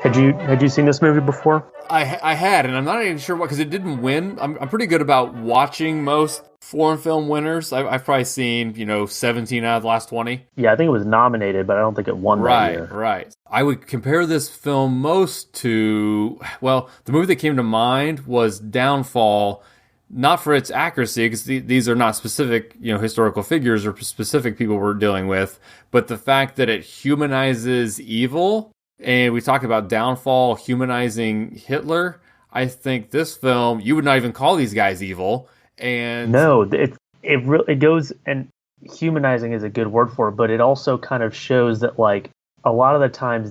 Had you seen this movie before? I had, and I'm not even sure what, because it didn't win. I'm pretty good about watching most foreign film winners. I've probably seen, 17 out of the last 20. Yeah, I think it was nominated, but I don't think it won that year. Right. I would compare this film most to, well, the movie that came to mind was Downfall, not for its accuracy, because these are not specific, historical figures or specific people we're dealing with, but the fact that it humanizes evil. And we talk about Downfall humanizing Hitler. I think this film, you would not even call these guys evil. And no, it goes, and humanizing is a good word for it, but it also kind of shows that, like, a lot of the times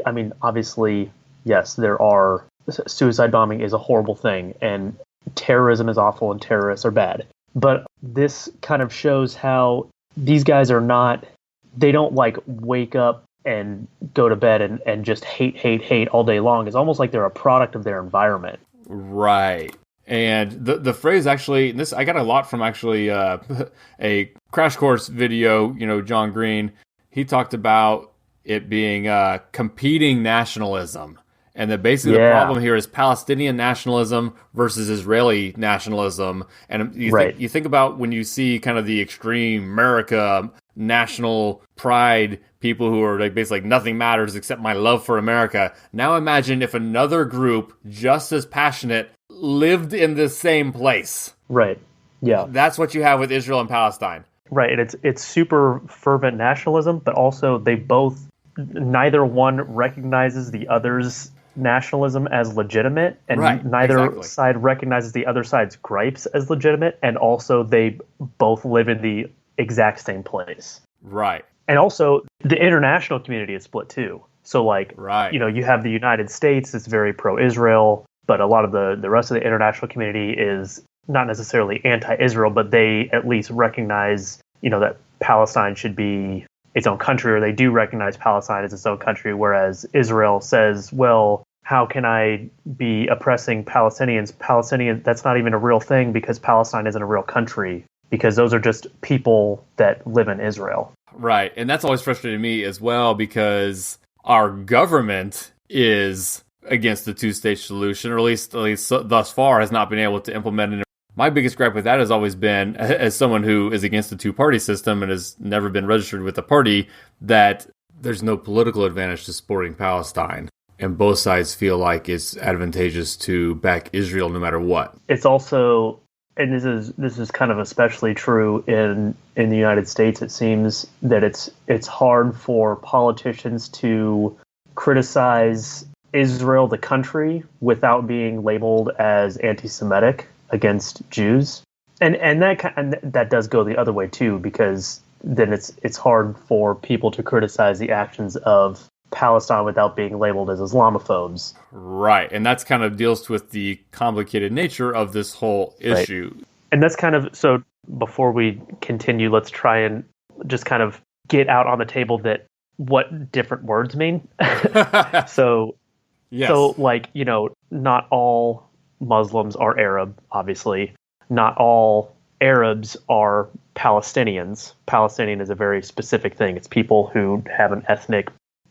I mean, obviously, yes, there are, suicide bombing is a horrible thing, and terrorism is awful, and terrorists are bad. But this kind of shows how these guys are not, they don't like wake up and go to bed and just hate all day long. It's almost like they're a product of their environment. Right. And the phrase actually, this I got a lot from actually a Crash Course video, John Green. He talked about it being competing nationalism. And that basically the problem here is Palestinian nationalism versus Israeli nationalism. And you think about when you see kind of the extreme America national pride, people who are like basically like nothing matters except my love for America. Now imagine if another group just as passionate lived in the same place. Right. Yeah. That's what you have with Israel and Palestine. Right. And it's super fervent nationalism, but also neither one recognizes the other's nationalism as legitimate, and neither side recognizes the other side's gripes as legitimate, and also they both live in the exact same place. Right. And also the international community is split too. So you have the United States, it's very pro-Israel, but a lot of the rest of the international community is not necessarily anti-Israel, but they at least recognize, that Palestine should be its own country, or they do recognize Palestine as its own country, whereas Israel says, well, how can I be oppressing Palestinians? That's not even a real thing, because Palestine isn't a real country, because those are just people that live in Israel. Right. And that's always frustrated me as well, because our government is against the two-state solution, or at least thus far has not been able to implement it. My biggest gripe with that has always been, as someone who is against the two-party system and has never been registered with a party, that there's no political advantage to supporting Palestine. And both sides feel like it's advantageous to back Israel no matter what. It's also, and this is kind of especially true in the United States, it seems that it's hard for politicians to criticize Israel, the country, without being labeled as anti-Semitic against Jews. And that does go the other way too, because then it's hard for people to criticize the actions of Palestine without being labeled as Islamophobes. Right. And that's kind of deals with the complicated nature of this whole issue. Right. And that's kind of, so before we continue, let's try and just kind of get out on the table that what different words mean. So, yes. So not all Muslims are Arab, obviously. Not all Arabs are Palestinians. Palestinian is a very specific thing. It's people who have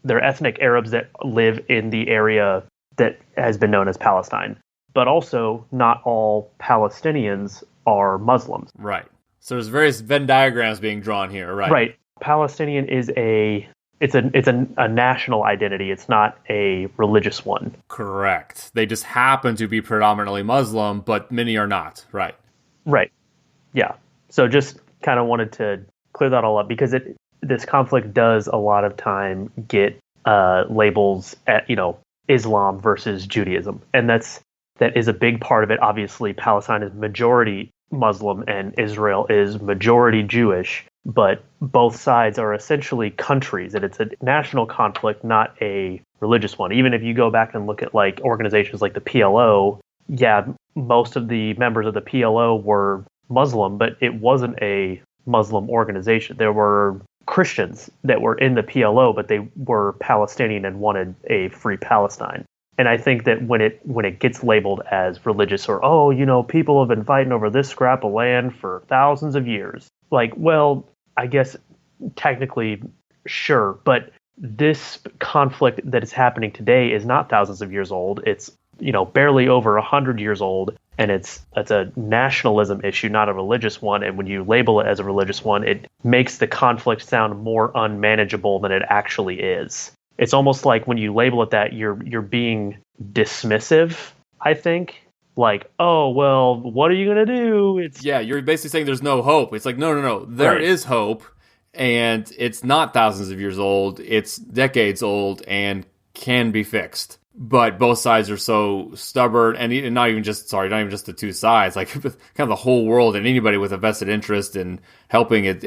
they're ethnic Arabs that live in the area that has been known as Palestine. But also, not all Palestinians are Muslims. Right. So there's various Venn diagrams being drawn here, right? Right. Palestinian is a national identity. It's not a religious one. Correct. They just happen to be predominantly Muslim, but many are not. Right. Right. Yeah. So just kind of wanted to clear that all up, because this conflict does a lot of time get labels at, Islam versus Judaism. And that is a big part of it. Obviously, Palestine is majority Muslim and Israel is majority Jewish, but both sides are essentially countries, and it's a national conflict, not a religious one. Even if you go back and look at organizations like the PLO, most of the members of the PLO were Muslim, but it wasn't a Muslim organization. There were Christians that were in the PLO, but they were Palestinian and wanted a free Palestine. And I think that when it gets labeled as religious, or, people have been fighting over this scrap of land for thousands of years. I guess technically Sure, but this conflict that is happening today is not thousands of years old. It's, barely over 100 years old, and it's a nationalism issue, not a religious one. And when you label it as a religious one, it makes the conflict sound more unmanageable than it actually is. It's almost like when you label it that, you're being dismissive, I think. Like, oh, well, what are you going to do? You're basically saying there's no hope. It's like, no. There is hope, and it's not thousands of years old. It's decades old and can be fixed. But both sides are so stubborn, and not even just the two sides, like kind of the whole world and anybody with a vested interest in helping it.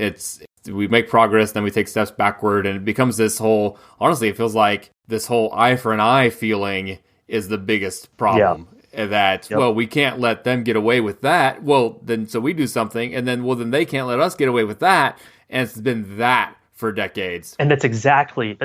We make progress, then we take steps backward, and it becomes this whole, honestly, it feels like this whole eye for an eye feeling is the biggest problem. Yeah. Well, we can't let them get away with that. Well, then, so we do something, and then they can't let us get away with that. And it's been that for decades. And that's exactly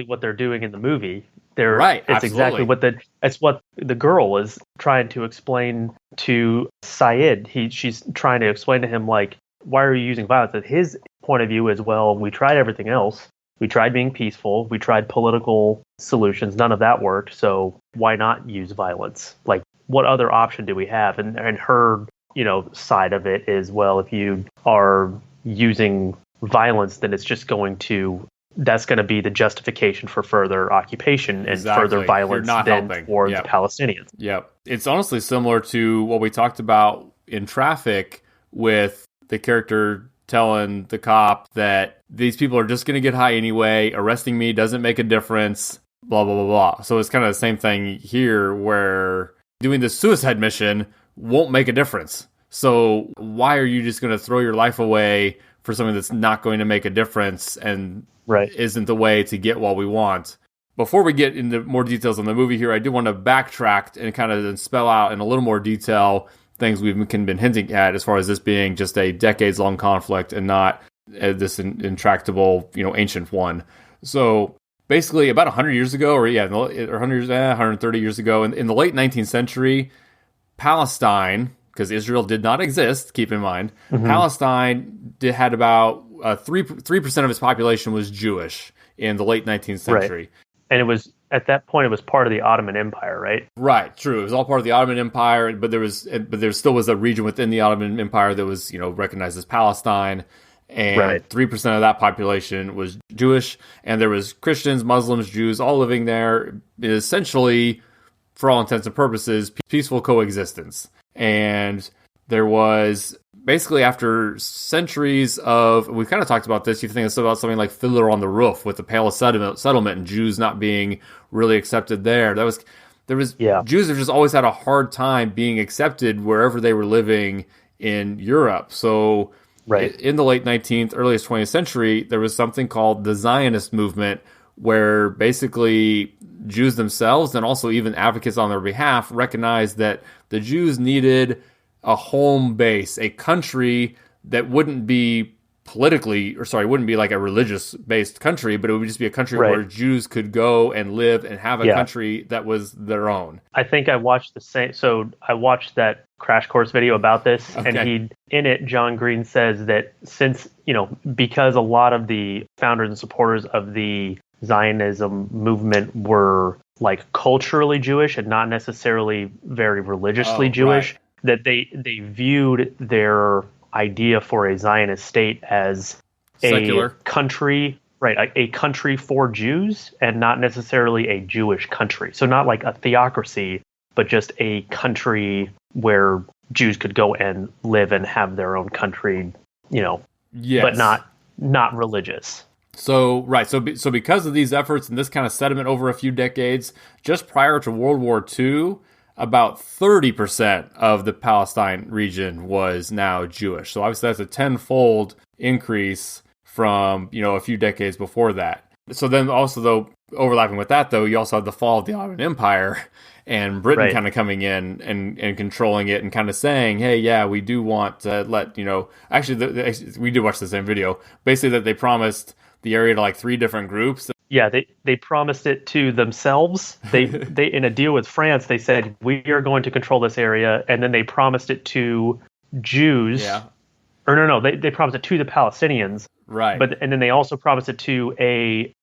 what they're doing in the movie. Right. It's exactly what the girl is trying to explain to Syed. She's trying to explain to him, like, why are you using violence? And his point of view is, well, we tried everything else. We tried being peaceful. We tried political solutions. None of that worked. So why not use violence? Like, what other option do we have? And her, side of it is, well, if you are using violence, then it's just that's going to be the justification for further occupation and further violence towards Palestinians. Yeah. It's honestly similar to what we talked about in Traffic with the character telling the cop that these people are just going to get high anyway. Arresting me doesn't make a difference, blah, blah, blah, blah. So it's kind of the same thing here where doing the suicide mission won't make a difference. So why are you just going to throw your life away for something that's not going to make a difference and isn't the way to get what we want? Before we get into more details on the movie here, I do want to backtrack and kind of spell out in a little more detail things we've been hinting at as far as this being just a decades-long conflict and not this intractable, ancient one. So basically, about 100 years ago, 130 years ago, in the late 19th century, Palestine, because Israel did not exist, keep in mind, Palestine had about 3% of its population was Jewish in the late 19th century. Right. And it was, at that point, it was part of the Ottoman Empire, right? Right, true. It was all part of the Ottoman Empire, but there still was a region within the Ottoman Empire that was, recognized as Palestine. And 3% of that population was Jewish, and there was Christians, Muslims, Jews, all living there, essentially, for all intents and purposes, peaceful coexistence. And there was, basically after centuries of, we've kind of talked about this, you think about something like Fiddler on the Roof with the Pale settlement and Jews not being really accepted there. Jews have just always had a hard time being accepted wherever they were living in Europe. So in the late 19th, earliest 20th century, there was something called the Zionist movement, where basically Jews themselves and also even advocates on their behalf recognized that the Jews needed a home base, a country that wouldn't be wouldn't be like a religious-based country, but it would just be a country where Jews could go and live and have a country that was their own. I think I watched I watched that crash course video about this, and in it, John Green says that since, because a lot of the founders and supporters of the Zionism movement were like culturally Jewish and not necessarily very religiously Jewish, that they viewed their idea for a Zionist state as secular. A country, a country for Jews and not necessarily a Jewish country. So not like a theocracy, but just a country where Jews could go and live and have their own country, but not religious. So because of these efforts and this kind of sediment over a few decades, just prior to World War II, about 30% of the Palestine region was now Jewish. So obviously that's a tenfold increase from, a few decades before that. So then also, though, overlapping with that, though, you also have the fall of the Ottoman Empire and Britain kind of coming in and controlling it and kind of saying, hey, yeah, we do want to let, actually, we did watch the same video, basically that they promised the area to like 3 different groups. Yeah, they promised it to themselves. They in a deal with France, they said, we are going to control this area, and then they promised it to Jews, or no, they promised it to the Palestinians, Right. and then they also promised it to a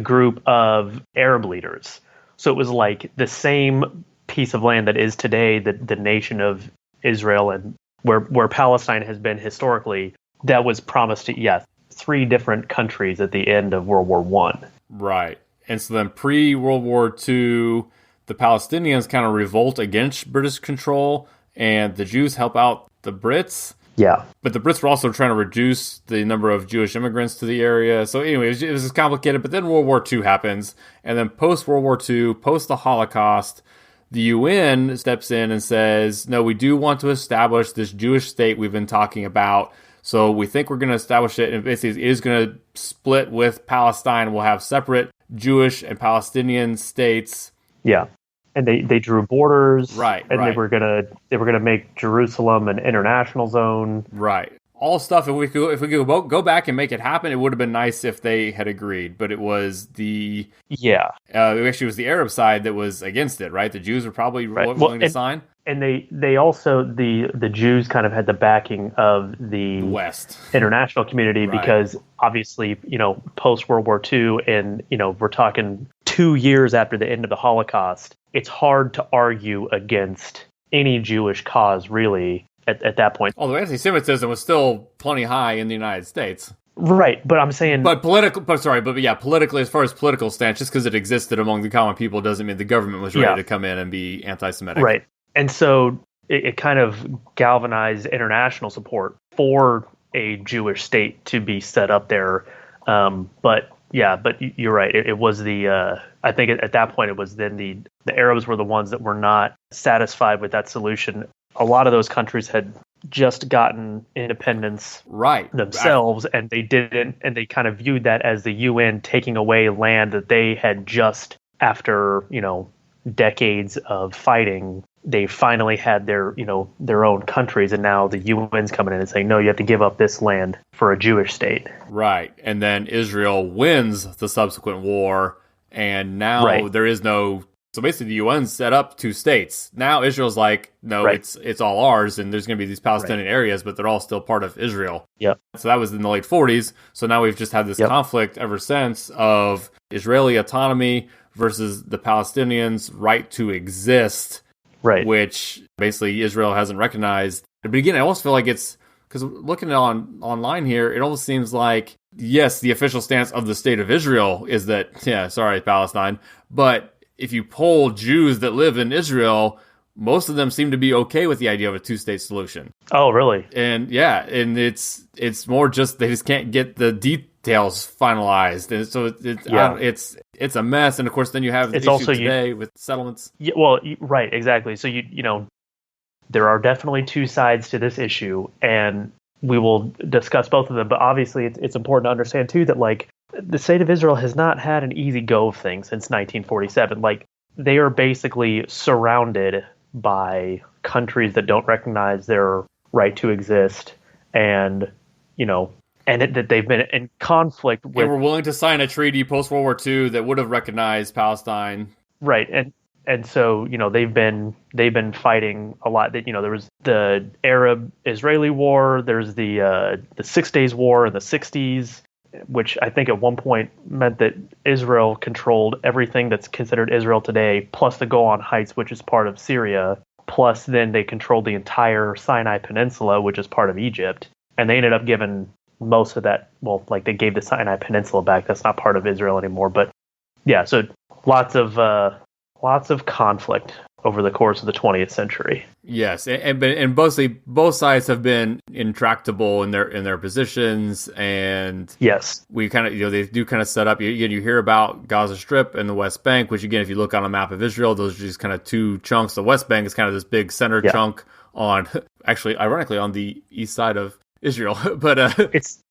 group of Arab leaders. So it was like the same piece of land that is today the nation of Israel, and where Palestine has been historically, that was promised to 3 different countries at the end of World War One. Right. And so then pre-World War II, the Palestinians kind of revolt against British control, and the Jews help out the Brits. Yeah. But the Brits were also trying to reduce the number of Jewish immigrants to the area. So anyway, it was complicated. But then World War II happens. And then post-World War II, post the Holocaust, the UN steps in and says, no, we do want to establish this Jewish state we've been talking about. So we think we're going to establish it. And basically, it is going to split with Palestine. We'll have separate Jewish and Palestinian states. Yeah. And they drew borders, right? And right. they were gonna make Jerusalem an international zone, right? All stuff. If we could go back and make it happen, it would have been nice if they had agreed. But it was it actually was the Arab side that was against it, right? The Jews were probably willing to sign, and they also the Jews kind of had the backing of the West international community right. because obviously post World War II, and we're talking 2 years after the end of the Holocaust. It's hard to argue against any Jewish cause, really, at that point. Although anti-Semitism was still plenty high in the United States. Right, but I'm saying... politically, as far as political stance, just because it existed among the common people doesn't mean the government was ready to come in and be anti-Semitic. Right, and so it kind of galvanized international support for a Jewish state to be set up there. But you're right. It was I think at that point it was then the Arabs were the ones that were not satisfied with that solution. A lot of those countries had just gotten independence themselves, and they didn't, and they kind of viewed that as the UN taking away land that they had just, after decades of fighting, they finally had their own countries, and now the UN's coming in and saying, no, you have to give up this land for a Jewish state. Right. And then Israel wins the subsequent war, and now there is no... So basically the UN set up 2 states. Now Israel's like, no, it's all ours, and there's going to be these Palestinian areas, but they're all still part of Israel. Yep. So that was in the late 40s. So now we've just had this conflict ever since of Israeli autonomy versus the Palestinians' right to exist. Right. Which basically Israel hasn't recognized. But again, I almost feel like it's, because looking online here, it almost seems like, yes, the official stance of the state of Israel is that, sorry, Palestine. But if you poll Jews that live in Israel, most of them seem to be okay with the idea of a 2-state solution. Oh, really? And and it's more just they just can't get the details finalized, and so it's a mess. And of course, then you have the issue today with settlements. Yeah, well, right, exactly. So there are definitely 2 sides to this issue, and we will discuss both of them. But obviously, it's important to understand too that the state of Israel has not had an easy go of things since 1947. They are basically surrounded by countries that don't recognize their right to exist, and that they've been in conflict with. And were willing to sign a treaty post World War II that would have recognized Palestine. Right, and so they've been fighting a lot. That there was the Arab-Israeli war. There's the 6 Days War in the 60s. Which I think at one point meant that Israel controlled everything that's considered Israel today, plus the Golan Heights, which is part of Syria, plus then they controlled the entire Sinai Peninsula, which is part of Egypt. And they ended up giving most of that, they gave the Sinai Peninsula back. That's not part of Israel anymore. But yeah, so lots of conflict over the course of the 20th century. Yes, and both sides have been intractable in their positions, and yes, we kind of they do kind of set up. You hear about Gaza Strip and the West Bank, which again, if you look on a map of Israel, those are just kind of 2 chunks. The West Bank is kind of this big center chunk on, actually, ironically, on the east side of Israel, but it's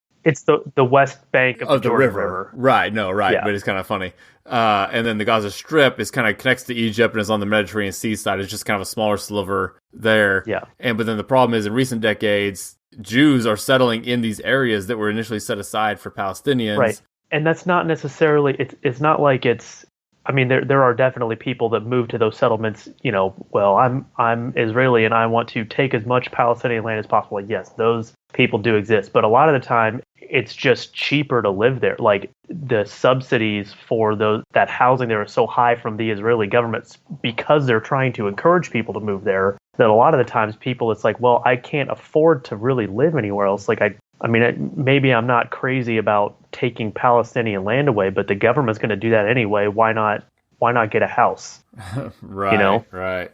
the West Bank of the Jordan River. Right, but it's kind of funny. And then the Gaza Strip is kind of connects to Egypt and is on the Mediterranean Sea side. It's just kind of a smaller sliver there. Yeah. But then the problem is, in recent decades, Jews are settling in these areas that were initially set aside for Palestinians. Right. And that's not necessarily, it's not like it's I mean, there are definitely people that move to those settlements. Well, I'm Israeli and I want to take as much Palestinian land as possible. Like, yes, those people do exist, but a lot of the time it's just cheaper to live there. Like the subsidies for that housing there are so high from the Israeli governments because they're trying to encourage people to move there. That a lot of the times people, it's like, well, I can't afford to really live anywhere else. Like I mean, maybe I'm not crazy about taking Palestinian land away, but the government's going to do that anyway. Why not? Why not get a house? Right, right.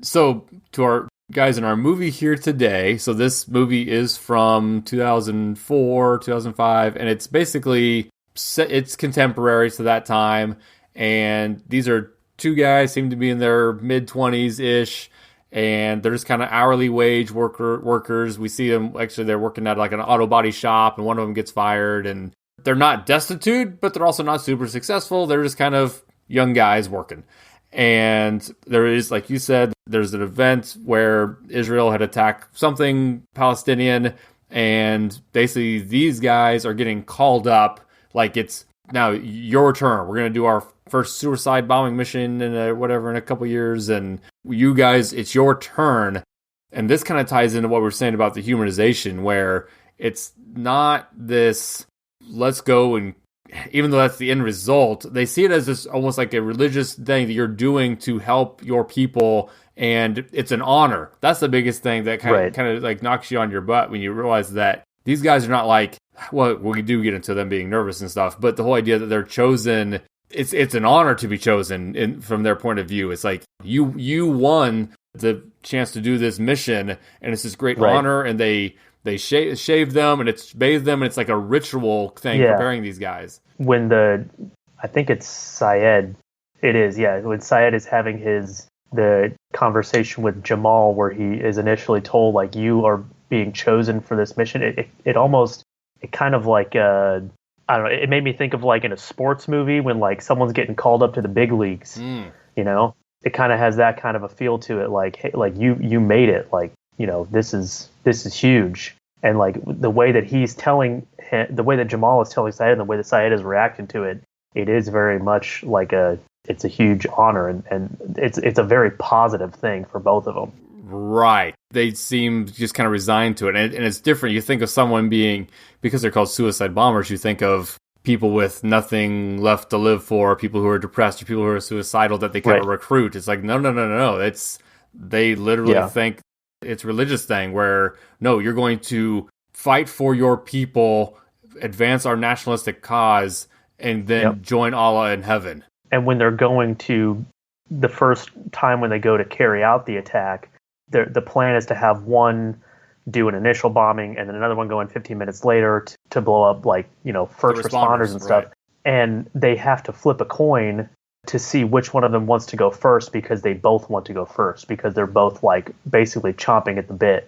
So to our guys in our movie here today, so this movie is from 2004, 2005, and it's basically, it's contemporary to that time. And these are two guys, seem to be in their mid-20s-ish. And they're just kind of hourly wage workers. We see them, actually, they're working at like an auto body shop, and one of them gets fired. And they're not destitute, but they're also not super successful. They're just kind of young guys working. And there is, like you said, there's an event where Israel had attacked something Palestinian. And basically, these guys are getting called up like it's now your turn. We're going to do our first suicide bombing mission in a couple years, and you guys, it's your turn. And this kind of ties into what we're saying about the humanization, where it's not this let's go, and even though that's the end result, they see it as this almost like a religious thing that you're doing to help your people, and it's an honor. That's the biggest thing that kind of like knocks you on your butt when you realize that these guys are not like, well, we do get into them being nervous and stuff, but the whole idea that they're chosen, it's an honor to be chosen from their point of view. It's like you won the chance to do this mission, and it's this great honor, and they shave them and it's bathe them, and it's like a ritual thing preparing these guys. When I think it's Syed, when Syed is having the conversation with Jamal, where he is initially told like, you are being chosen for this mission, it kind of like I don't know, it made me think of like in a sports movie when like someone's getting called up to the big leagues. It kind of has that kind of a feel to it, like, hey, like you made it, like, this is huge. And like the way that he's telling him, the way that Jamal is telling Syed, and the way that Syed is reacting to it, it is very much like it's a huge honor, and it's a very positive thing for both of them. Right. They seem just kind of resigned to it. And it's different. You think of someone being, because they're called suicide bombers, you think of people with nothing left to live for, people who are depressed, or people who are suicidal that they kind of recruit. It's like, no. They literally think it's a religious thing where, no, you're going to fight for your people, advance our nationalistic cause, and then join Allah in heaven. And when they're going to, the first time when they go to carry out the attack, the plan is to have one do an initial bombing and then another one go in 15 minutes later to blow up, like, first responders and stuff. Right. And they have to flip a coin to see which one of them wants to go first, because they both want to go first, because they're both like basically chomping at the bit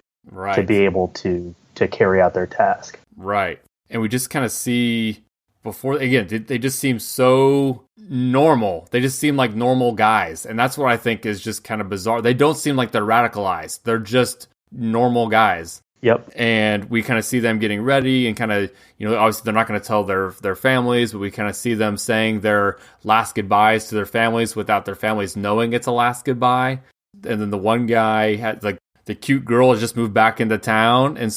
to be able to carry out their task. Right. And we just kind of see before, again, they just seem so normal. They just seem like normal guys. And that's what I think is just kind of bizarre. They don't seem like they're radicalized. They're just normal guys. Yep. And we kind of see them getting ready and kind of, obviously they're not going to tell their families, but we kind of see them saying their last goodbyes to their families without their families knowing it's a last goodbye. And then the one guy had like, the cute girl has just moved back into town, and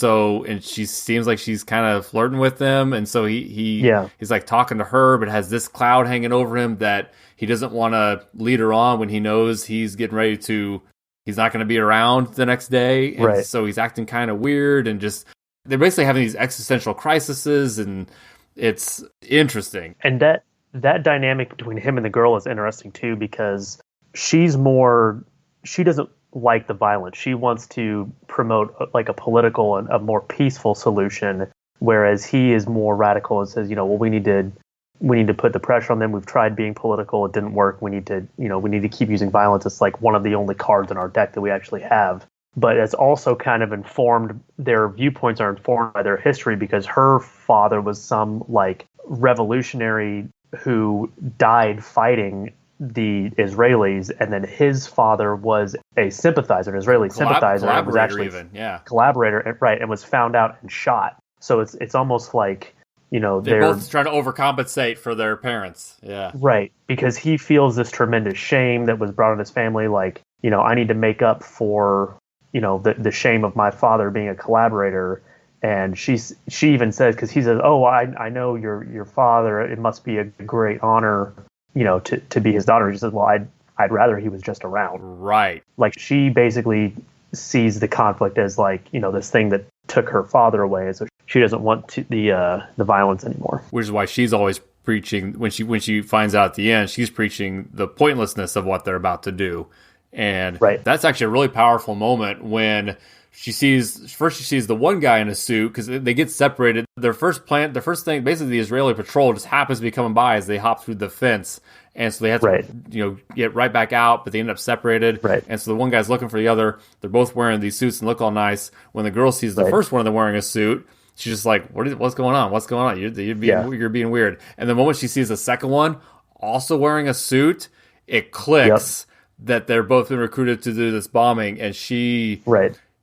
she seems like she's kind of flirting with them, and so he's like talking to her, but has this cloud hanging over him that he doesn't want to lead her on when he knows he's getting ready to, he's not going to be around the next day, and so he's acting kind of weird, and just they're basically having these existential crises, and it's interesting. And that dynamic between him and the girl is interesting too, because she doesn't like the violence. She wants to promote like a political and a more peaceful solution, whereas he is more radical and says, well, we need to put the pressure on them. We've tried being political, it didn't work. We need to keep using violence. It's like one of the only cards in our deck that we actually have. But it's also kind of informed, their viewpoints are informed by their history, because her father was some like revolutionary who died fighting the Israelis, and then his father was a sympathizer, an Israeli sympathizer, and was actually even, collaborator, right, and was found out and shot. So it's almost like They're they're both trying to overcompensate for their parents. Yeah. right, because he feels this tremendous shame that was brought on his family. Like, I need to make up for, the shame of my father being a collaborator. And she even says, because he says, "Oh, I know your father. It must be a great honor, to be his daughter." She says, "Well, I'd rather he was just around." Right. Like, she basically sees the conflict as like, this thing that took her father away, so she doesn't want the violence anymore. Which is why she's always preaching, when she finds out at the end, she's preaching the pointlessness of what they're about to do. And that's actually a really powerful moment when she sees the one guy in a suit, because they get separated. Their first thing, basically the Israeli patrol just happens to be coming by as they hop through the fence. And so they have to, get right back out, but they end up separated. Right. And so the one guy's looking for the other. They're both wearing these suits and look all nice. When the girl sees the first one of them wearing a suit, she's just like, what's going on? What's going on? You're being weird. And the moment she sees the second one also wearing a suit, it clicks that they're both been recruited to do this bombing. And she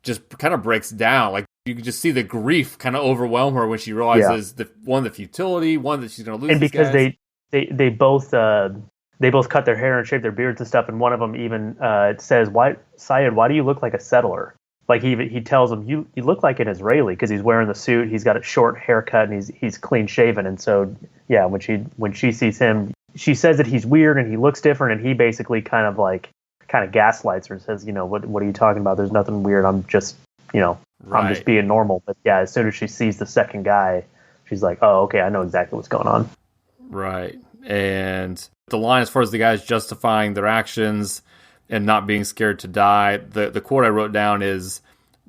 just kind of breaks down. Like, you can just see the grief kind of overwhelm her when she realizes the futility, one that she's going to lose. And because they both cut their hair and shave their beards and stuff, and one of them even says, "Why, Syed? Why do you look like a settler?" Like, he tells him, "You look like an Israeli," because he's wearing the suit, he's got a short haircut, and he's clean shaven. And so when she sees him, she says that he's weird and he looks different, and he basically kind of gaslights her and says, "What are you talking about? There's nothing weird. I'm just I'm just being normal." But yeah, as soon as she sees the second guy, she's like, "Oh, okay, I know exactly what's going on." Right. And the line, as far as the guys justifying their actions and not being scared to die, the quote I wrote down is,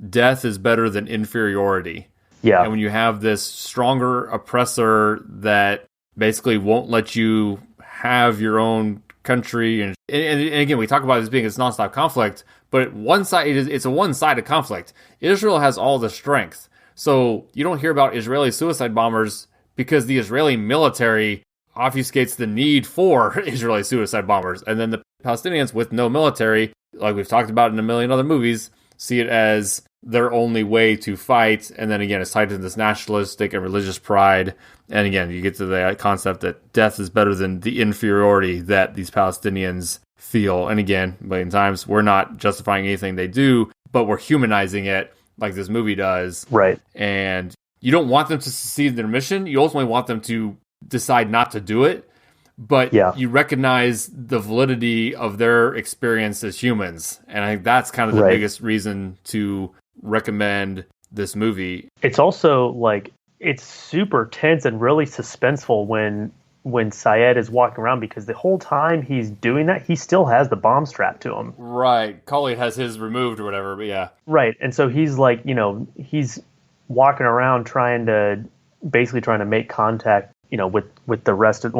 "Death is better than inferiority." Yeah. And when you have this stronger oppressor that basically won't let you have your own country, and again, we talk about this being this nonstop conflict, but it's a one-sided conflict. Israel has all the strength. So you don't hear about Israeli suicide bombers because the Israeli military obfuscates the need for Israeli suicide bombers. And then the Palestinians with no military, like we've talked about in a million other movies, see it as their only way to fight. And then again, it's tied to this nationalistic and religious pride. And again, you get to the concept that death is better than the inferiority that these Palestinians feel. And again, a million times, we're not justifying anything they do, but we're humanizing it like this movie does. Right. And you don't want them to succeed in their mission. You ultimately want them to decide not to do it. But you recognize the validity of their experience as humans. And I think that's kind of the biggest reason to recommend this movie. It's also it's super tense and really suspenseful when Syed is walking around, because the whole time he's doing that, he still has the bomb strapped to him. Right. Khalid has his removed or whatever, but yeah. Right. And so he's he's walking around trying to make contact, with the rest of,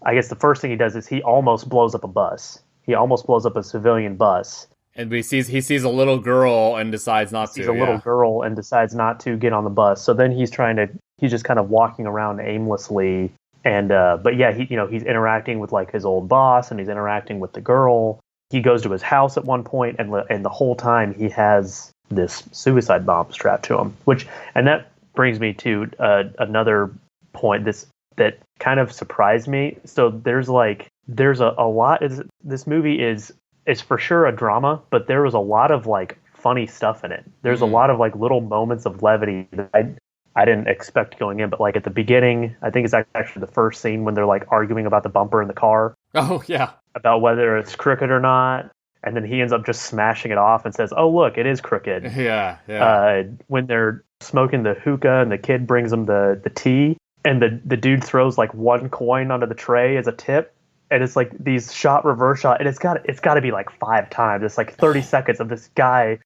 I guess the first thing he does is he almost blows up a bus. He almost blows up a civilian bus. And he sees a little girl and decides not to. He's a little girl and decides not to get on the bus. So then he's just kind of walking around aimlessly. And but yeah, he's interacting with his old boss, and he's interacting with the girl. He goes to his house at one point, and the whole time he has this suicide bomb strapped to him. And that brings me to another point that kind of surprised me. So there's a lot. This movie is for sure a drama, but there was a lot of funny stuff in it. There's a lot of little moments of levity that I didn't expect going in. But at the beginning, I think it's actually the first scene when they're arguing about the bumper in the car. Oh yeah, about whether it's crooked or not. And then he ends up just smashing it off and says, "Oh look, it is crooked." Yeah. When they're smoking the hookah and the kid brings them the tea, and the dude throws one coin onto the tray as a tip, and it's these reverse shot, and it's got to be 5 times. It's 30 seconds of this guy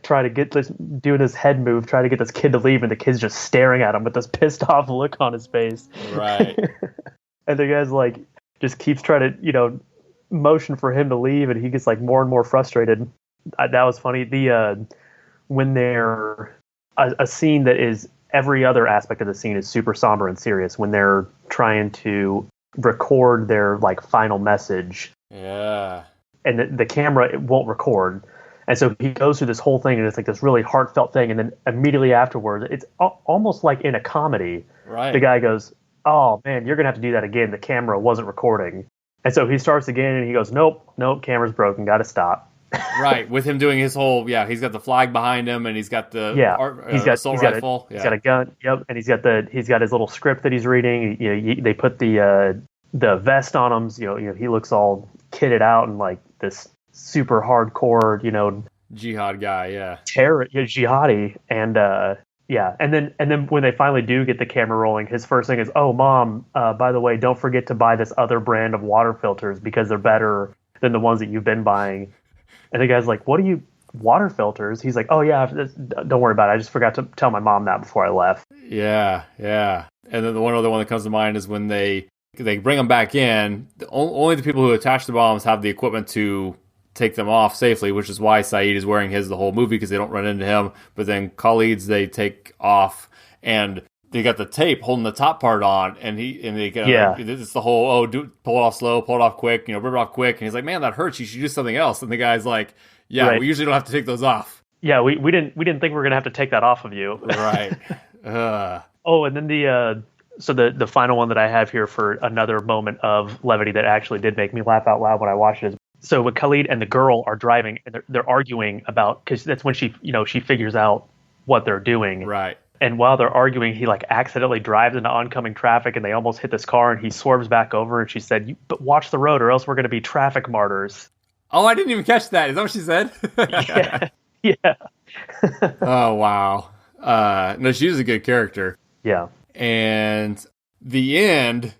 trying to get this, doing his head move, trying to get this kid to leave, and the kid's just staring at him with this pissed off look on his face. Right. And the guy's just keeps trying to motion for him to leave, and he gets more and more frustrated. That was funny. When they're a scene that is, every other aspect of the scene is super somber and serious, when they're trying to record their final message. Yeah. And the camera, it won't record. And so he goes through this whole thing, and it's this really heartfelt thing. And then immediately afterwards, it's almost like in a comedy, Right. The guy goes, "Oh man, you're gonna have to do that again. The camera wasn't recording." And so he starts again, and he goes, "Nope, camera's broken. Got to stop." Right. With him doing his whole, he's got the flag behind him, and he's got the Yeah, assault rifle. he's got a gun. Yep, and he's got his little script that he's reading. They put the vest on him. He looks all kitted out and like this super hardcore, jihad guy. Yeah. terror, jihadi, and and then when they finally do get the camera rolling, his first thing is, "Oh, Mom, by the way, don't forget to buy this other brand of water filters because they're better than the ones that you've been buying." And the guy's like, "What are you, water filters?" He's like, "Oh yeah, don't worry about it. I just forgot to tell my mom that before I left." Yeah, yeah. And then the one other one that comes to mind is when they bring them back in. Only the people who attach the bombs have the equipment to take them off safely, which is why Saeed is wearing his the whole movie, because they don't run into him. But then Khalid's they take off, and they got the tape holding the top part on, and they get it's the whole pull it off slow, pull it off quick, rip it off quick, and he's like, "Man, that hurts. You should do something else." And the guy's like, "Yeah, right. We usually don't have to take those off." Yeah, we didn't think we were gonna have to take that off of you. Right. Oh, and then the final one that I have here for another moment of levity that actually did make me laugh out loud when I watched it is, so when Khalid and the girl are driving and they're arguing about, because that's when she figures out what they're doing. Right. And while they're arguing, he like accidentally drives into oncoming traffic, and they almost hit this car, and he swerves back over, and she said, "But watch the road, or else we're going to be traffic martyrs." Oh, I didn't even catch that. Is that what she said? Yeah. Oh, wow. No, she was a good character. Yeah. And the end,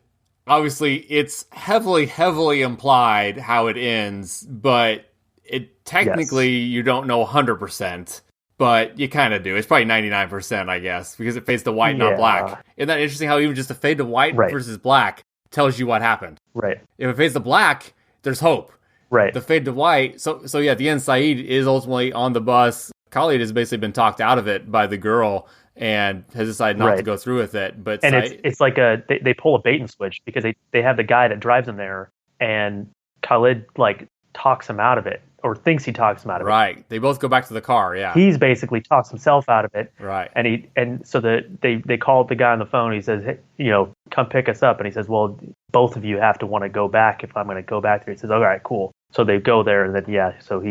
obviously, it's heavily implied how it ends, but it technically you don't know 100%, but you kind of do. It's probably 99%, I guess, because it fades to white, not black. Isn't that interesting how even just a fade to white versus black tells you what happened? Right. If it fades to black, there's hope. Right. The fade to white. So yeah, at the end, Saeed is ultimately on the bus. Khalid has basically been talked out of it by the girl and has decided not to go through with it. But it's like they pull a bait and switch, because they have the guy that drives him there, and Khalid like talks him out of it, or thinks he talks him out of it. Right. They both go back to the car. Yeah. He's basically talks himself out of it. Right. And so they call the guy on the phone. He says, "Hey, come pick us up." And he says, "Well, both of you have to want to go back if I'm going to go back there." He says, "All right, cool." So they go there, and then so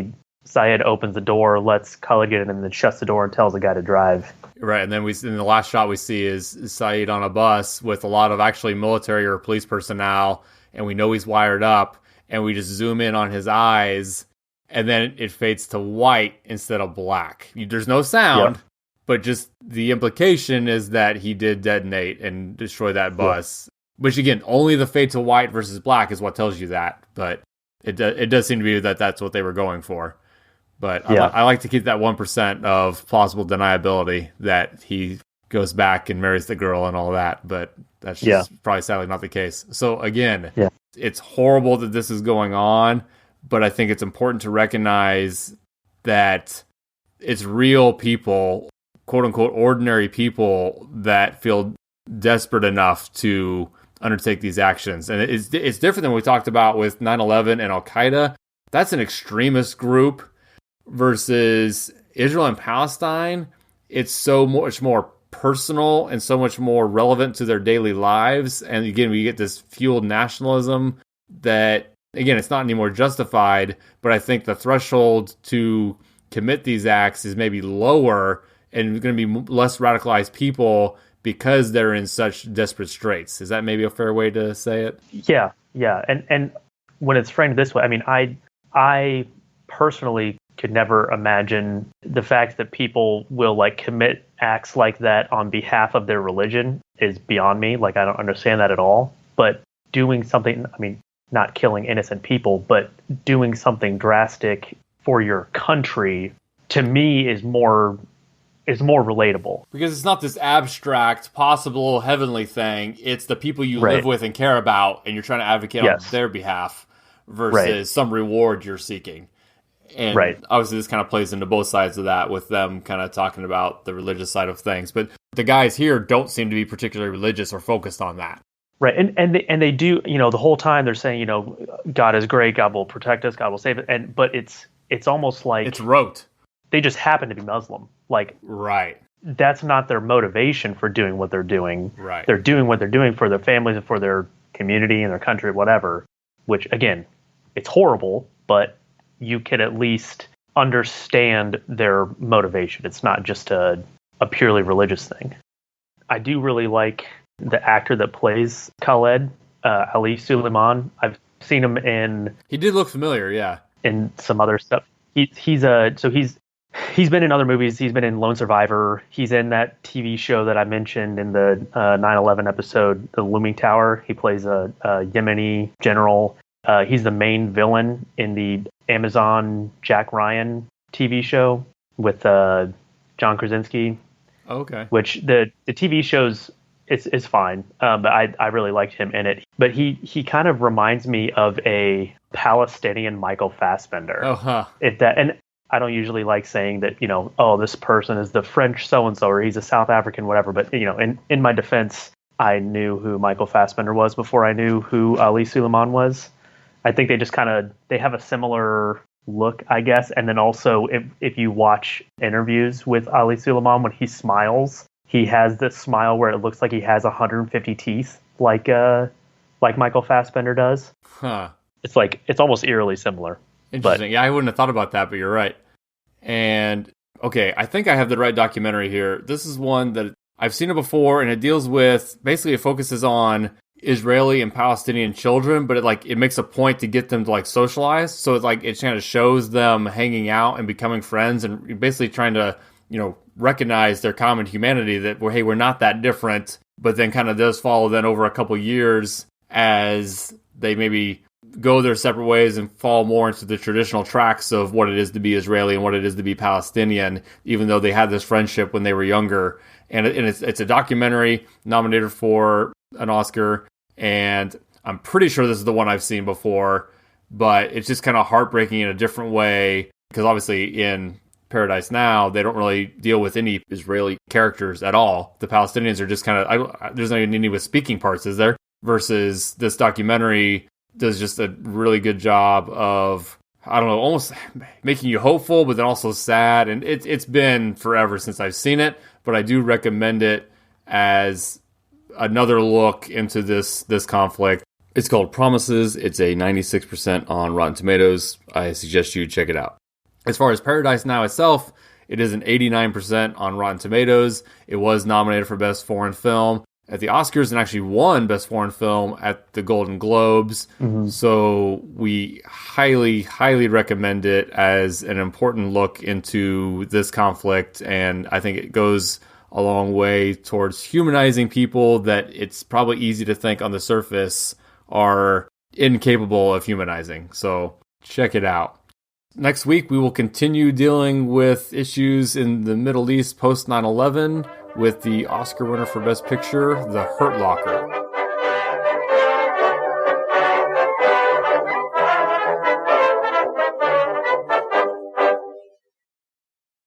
Syed opens the door, lets Khalid get in, and then shuts the door and tells the guy to drive. Right, and then in the last shot we see is Syed on a bus with a lot of actually military or police personnel, and we know he's wired up, and we just zoom in on his eyes, and then it fades to white instead of black. There's no sound, but just the implication is that he did detonate and destroy that bus. Which again, only the fade to white versus black is what tells you that, but it does seem to be that that's what they were going for. But I like to keep that 1% of plausible deniability that he goes back and marries the girl and all that. But that's just probably sadly not the case. So again, it's horrible that this is going on, but I think it's important to recognize that it's real people, quote unquote, ordinary people that feel desperate enough to undertake these actions. And it's different than what we talked about with 9/11 and Al-Qaeda. That's an extremist group. Versus Israel and Palestine, it's so much more personal and so much more relevant to their daily lives. And again, we get this fueled nationalism that, again, it's not anymore justified, but I think the threshold to commit these acts is maybe lower, and going to be less radicalized people because they're in such desperate straits. Is that maybe a fair way to say it? Yeah. And when it's framed this way, I mean, I personally could never imagine the fact that people will like commit acts like that on behalf of their religion is beyond me. Like, I don't understand that at all. But doing something, I mean, not killing innocent people, but doing something drastic for your country, to me, is more relatable. Because it's not this abstract, possible heavenly thing. It's the people you live with and care about, and you're trying to advocate on their behalf versus some reward you're seeking. And obviously this kind of plays into both sides of that, with them kind of talking about the religious side of things. But the guys here don't seem to be particularly religious or focused on that. Right. And they do, the whole time they're saying, God is great, God will protect us, God will save it. But it's almost like it's rote. They just happen to be Muslim. Like, right. that's not their motivation for doing what they're doing. Right. They're doing what they're doing for their families and for their community and their country, whatever, which again, it's horrible, but you can at least understand their motivation. It's not just a purely religious thing. I do really like the actor that plays Khaled, Ali Suleiman. I've seen him in... He did look familiar, yeah. In some other stuff. He's been in other movies. He's been in Lone Survivor. He's in that TV show that I mentioned in the 9/11 episode, The Looming Tower. He plays a Yemeni general. He's the main villain in the Amazon Jack Ryan TV show with John Krasinski. Okay. Which the TV show's is fine, but I really liked him in it. But he kind of reminds me of a Palestinian Michael Fassbender. Oh, huh. And I don't usually like saying that, this person is the French so-and-so or he's a South African, whatever. But, in my defense, I knew who Michael Fassbender was before I knew who Ali Suleiman was. I think they just they have a similar look, I guess. And then also, if you watch interviews with Ali Suleiman, when he smiles, he has this smile where it looks like he has 150 teeth, like Michael Fassbender does. Huh. It's almost eerily similar. Interesting. Yeah, I wouldn't have thought about that, but you're right. And, okay, I think I have the right documentary here. This is one that I've seen it before, and it deals with, basically it focuses on Israeli and Palestinian children, but it makes a point to get them to socialize. So it kind of shows them hanging out and becoming friends and basically trying to, recognize their common humanity that, hey, we're not that different, but then kind of does follow then over a couple years as they maybe go their separate ways and fall more into the traditional tracks of what it is to be Israeli and what it is to be Palestinian, even though they had this friendship when they were younger. And it's a documentary nominated for an Oscar, and I'm pretty sure this is the one I've seen before, but it's just kind of heartbreaking in a different way, because obviously in Paradise Now, they don't really deal with any Israeli characters at all. The Palestinians are just kind of, there's not even any with speaking parts, is there? Versus this documentary does just a really good job of, I don't know, almost making you hopeful, but then also sad. And it's been forever since I've seen it, but I do recommend it as another look into this conflict. It's called Promises. It's a 96% on Rotten Tomatoes. I suggest you check it out. As far as Paradise Now itself, it is an 89% on Rotten Tomatoes. It was nominated for Best Foreign Film at the Oscars and actually won Best Foreign Film at the Golden Globes. Mm-hmm. So we highly, highly recommend it as an important look into this conflict. And I think it goes a long way towards humanizing people that it's probably easy to think on the surface are incapable of humanizing. So check it out. Next week, we will continue dealing with issues in the Middle East post 9/11 with the Oscar winner for Best Picture, The Hurt Locker.